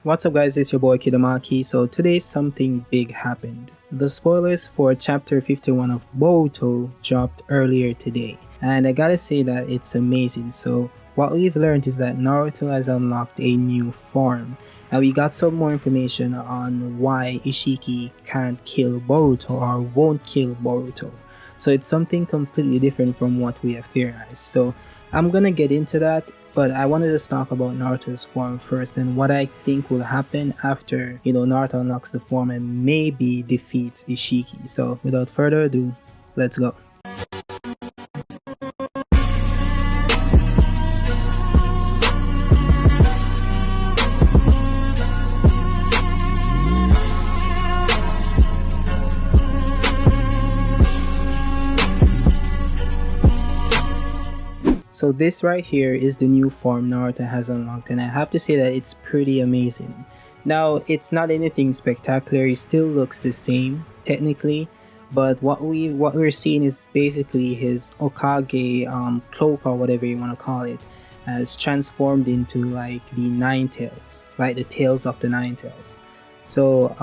What's up guys, it's your boy Kidamaki. So today something big happened. The spoilers for chapter 51 of Boruto dropped earlier today. And I gotta say that it's amazing. So what we've learned is that Naruto has unlocked a new form. And we got some more information on why Isshiki can't kill Boruto or won't kill Boruto. So it's something completely different from what we have theorized. So I'm gonna get into that, but I wanted to talk about Naruto's form first and what I think will happen after, Naruto unlocks the form and maybe defeats Isshiki. So without further ado, let's go. So this right here is the new form Naruto has unlocked, and I have to say that it's pretty amazing. Now, it's not anything spectacular, it still looks the same technically, but what we're seeing is basically his Okage cloak or whatever you want to call it has transformed into like the nine tails, like the tails of the nine tails. So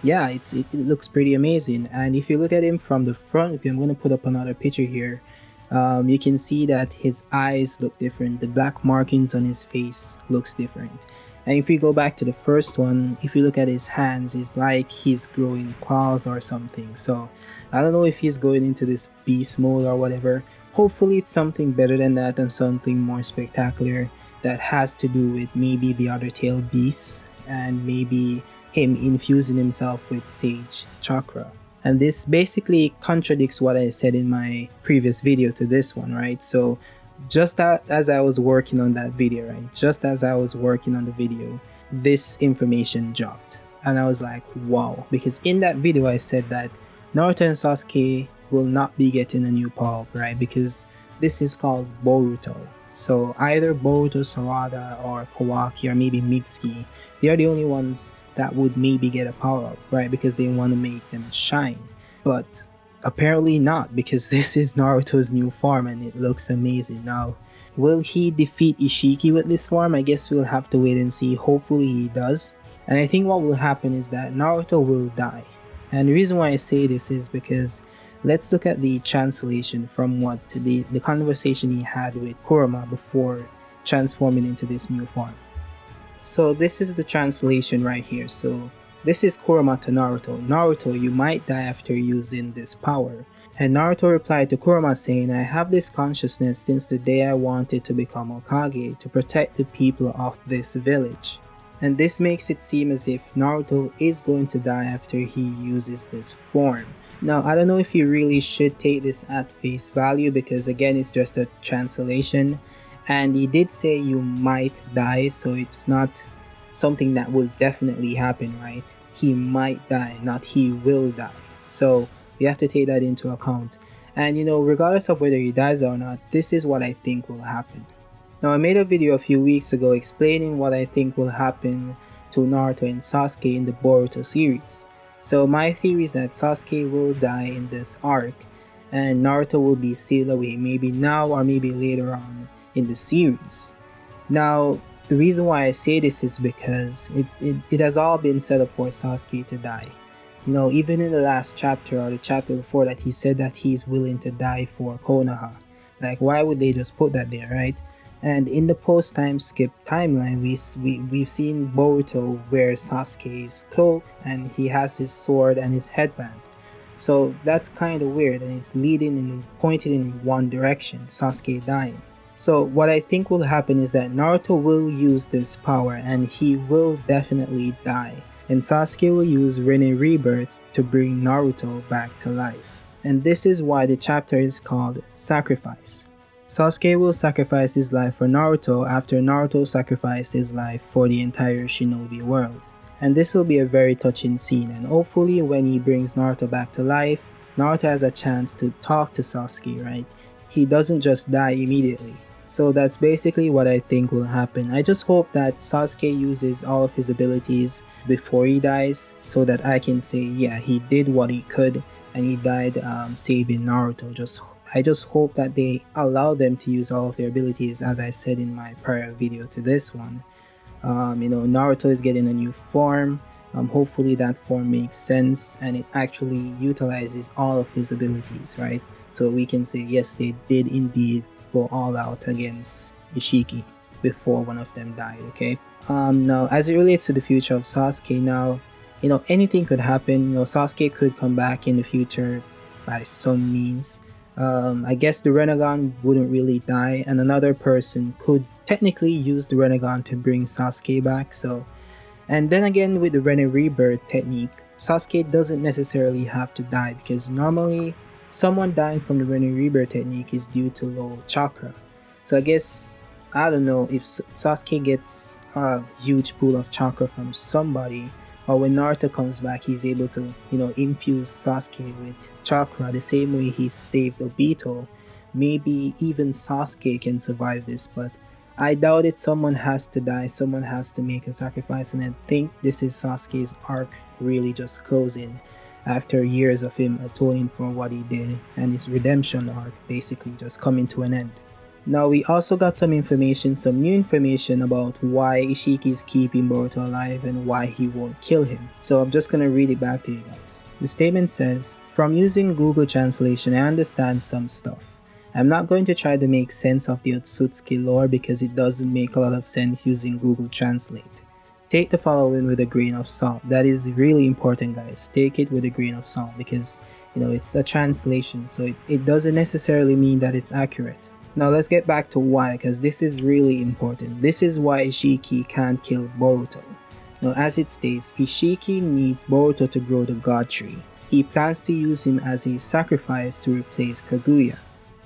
yeah, it looks pretty amazing. And if you look at him from the front, I'm going to put up another picture here. You can see that his eyes look different, the black markings on his face looks different. And if we go back to the first one, if you look at his hands, it's like he's growing claws or something. So I don't know if he's going into this beast mode or whatever. Hopefully it's something better than that and something more spectacular that has to do with maybe the other tail beasts and maybe him infusing himself with sage chakra. And this basically contradicts what I said in my previous video to this one, right? So just as I was working on that video, right? Just as I was working on the video, this information dropped. And I was like, wow. Because in that video I said that Naruto and Sasuke will not be getting a new power-up, right? Because this is called Boruto. So either Boruto, Sarada, or Kawaki, or maybe Mitsuki, they are the only ones that would maybe get a power-up, right? Because they want to make them shine. But apparently not, because this is Naruto's new form and it looks amazing. Now, will he defeat Isshiki with this form? I guess we'll have to wait and see. Hopefully he does. And I think what will happen is that Naruto will die. And the reason why I say this is because let's look at the translation from what the conversation he had with Kurama before transforming into this new form. So this is the translation right here. So this is Kurama to Naruto. Naruto, you might die after using this power. And Naruto replied to Kurama saying, I have this consciousness since the day I wanted to become Hokage to protect the people of this village. And this makes it seem as if Naruto is going to die after he uses this form. Now, I don't know if you really should take this at face value because again, it's just a translation. And he did say you might die, so it's not something that will definitely happen, right? He might die, not he will die. So we have to take that into account. And regardless of whether he dies or not, this is what I think will happen. Now, I made a video a few weeks ago explaining what I think will happen to Naruto and Sasuke in the Boruto series. So my theory is that Sasuke will die in this arc and Naruto will be sealed away, maybe now or maybe later on in the series. Now, the reason why I say this is because it has all been set up for Sasuke to die. Even in the last chapter or the chapter before that, he said that he's willing to die for Konoha. Like, why would they just put that there, right? And in the post-time skip timeline, we've seen Boruto wear Sasuke's cloak and he has his sword and his headband. So that's kind of weird and it's leading and pointed in one direction, Sasuke dying. So what I think will happen is that Naruto will use this power and he will definitely die. And Sasuke will use Rinne Rebirth to bring Naruto back to life. And this is why the chapter is called Sacrifice. Sasuke will sacrifice his life for Naruto after Naruto sacrificed his life for the entire shinobi world. And this will be a very touching scene, and hopefully when he brings Naruto back to life, Naruto has a chance to talk to Sasuke, right? He doesn't just die immediately. So that's basically what I think will happen. I just hope that Sasuke uses all of his abilities before he dies so that I can say, yeah, he did what he could and he died saving Naruto. I just hope that they allow them to use all of their abilities, as I said in my prior video to this one. Naruto is getting a new form. Hopefully that form makes sense and it actually utilizes all of his abilities, right? So we can say yes, they did indeed go all out against Isshiki before one of them died. Okay. Now as it relates to the future of Sasuke, now anything could happen. Sasuke could come back in the future by some means. I guess the Renegon wouldn't really die, and another person could technically use the Renegon to bring Sasuke back. So, and then again, with the Rene Rebirth technique, Sasuke doesn't necessarily have to die because normally someone dying from the Rene Rebirth technique is due to low chakra. So I guess, I don't know, if Sasuke gets a huge pool of chakra from somebody, or when Naruto comes back, he's able to, infuse Sasuke with chakra the same way he saved Obito. Maybe even Sasuke can survive this, but I doubt it. Someone has to die, someone has to make a sacrifice, and I think this is Sasuke's arc really just closing after years of him atoning for what he did, and his redemption arc basically just coming to an end. Now we also got some new information about why Isshiki is keeping Boruto alive and why he won't kill him. So I'm just gonna read it back to you guys. The statement says, "From using Google Translation, I understand some stuff. I'm not going to try to make sense of the Otsutsuki lore because it doesn't make a lot of sense using Google Translate. Take the following with a grain of salt." That is really important, guys. Take it with a grain of salt because, it's a translation, so it doesn't necessarily mean that it's accurate. Now let's get back to why, because this is really important. This is why Isshiki can't kill Boruto. Now as it states, Isshiki needs Boruto to grow the God Tree. He plans to use him as a sacrifice to replace Kaguya.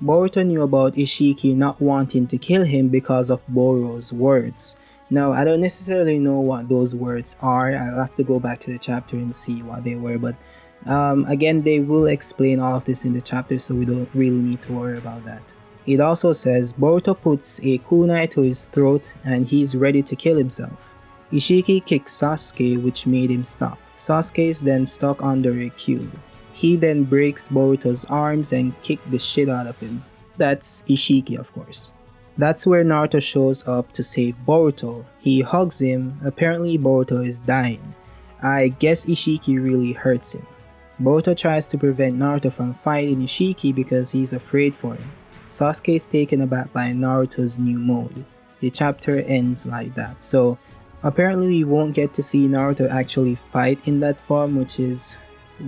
Boruto knew about Isshiki not wanting to kill him because of Boro's words. Now I don't necessarily know what those words are. I'll have to go back to the chapter and see what they were, but again, they will explain all of this in the chapter, so we don't really need to worry about that. It also says Boruto puts a kunai to his throat and he's ready to kill himself. Isshiki kicks Sasuke, which made him stop. Sasuke is then stuck under a cube. He then breaks Boruto's arms and kicks the shit out of him. That's Isshiki, of course. That's where Naruto shows up to save Boruto. He hugs him. Apparently Boruto is dying. I guess Isshiki really hurts him. Boruto tries to prevent Naruto from fighting Isshiki because he's afraid for him. Sasuke is taken aback by Naruto's new mode. The chapter ends like that. So apparently we won't get to see Naruto actually fight in that form, which is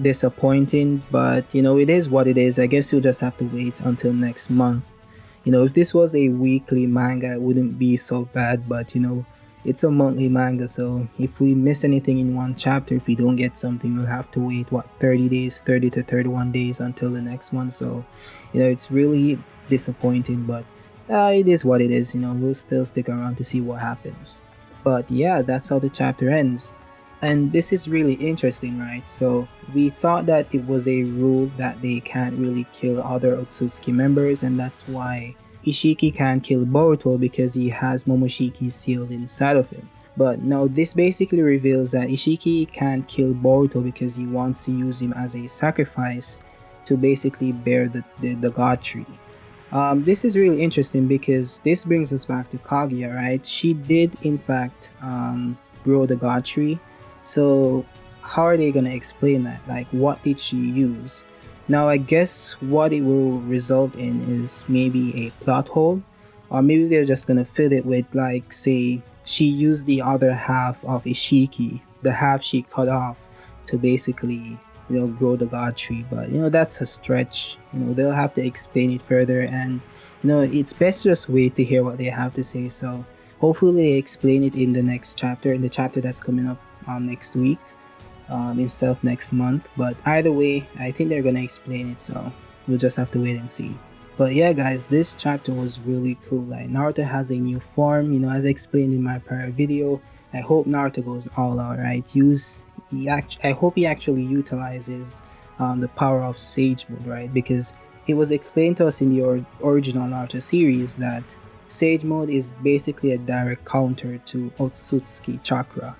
disappointing, but it is what it is. I guess you'll just have to wait until next month. If this was a weekly manga, it wouldn't be so bad, but it's a monthly manga, so if we miss anything in one chapter, if we don't get something, we'll have to wait 30 days, 30 to 31 days until the next one. So it's really disappointing, but it is what it is. We'll still stick around to see what happens. But yeah, that's how the chapter ends. And this is really interesting, right? So we thought that it was a rule that they can't really kill other Otsutsuki members, and that's why Isshiki can't kill Boruto because he has Momoshiki sealed inside of him. But now this basically reveals that Isshiki can't kill Boruto because he wants to use him as a sacrifice to basically bear the God Tree. This is really interesting because this brings us back to Kaguya, right? She did in fact grow the God Tree. So how are they gonna explain that? Like, what did she use? Now I guess what it will result in is maybe a plot hole, or maybe they're just gonna fill it with, like, say she used the other half of Isshiki, the half she cut off, to basically grow the God Tree. But that's a stretch. They'll have to explain it further, and it's best just wait to hear what they have to say. So hopefully they explain it in the next chapter, in the chapter that's coming up next week, instead of next month. But either way, I think they're gonna explain it, so we'll just have to wait and see. But yeah guys, this chapter was really cool. Like, Naruto has a new form, as I explained in my prior video. I hope Naruto goes all out, right? I hope he actually utilizes the power of Sage Mode, right? Because it was explained to us in the original Naruto series that Sage Mode is basically a direct counter to Otsutsuki Chakra.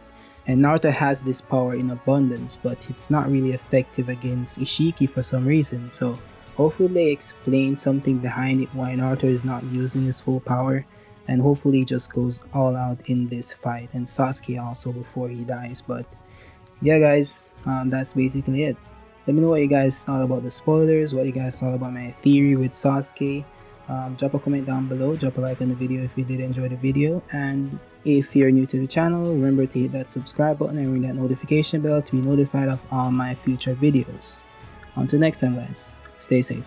And Naruto has this power in abundance, but it's not really effective against Isshiki for some reason. So hopefully they explain something behind it, why Naruto is not using his full power. and hopefully just goes all out in this fight, and Sasuke also before he dies. But yeah guys, that's basically it. Let me know what you guys thought about the spoilers, what you guys thought about my theory with Sasuke. Drop a comment down below, drop a like on the video if you did enjoy the video, and if you're new to the channel, remember to hit that subscribe button and ring that notification bell to be notified of all my future videos. Until next time guys, stay safe.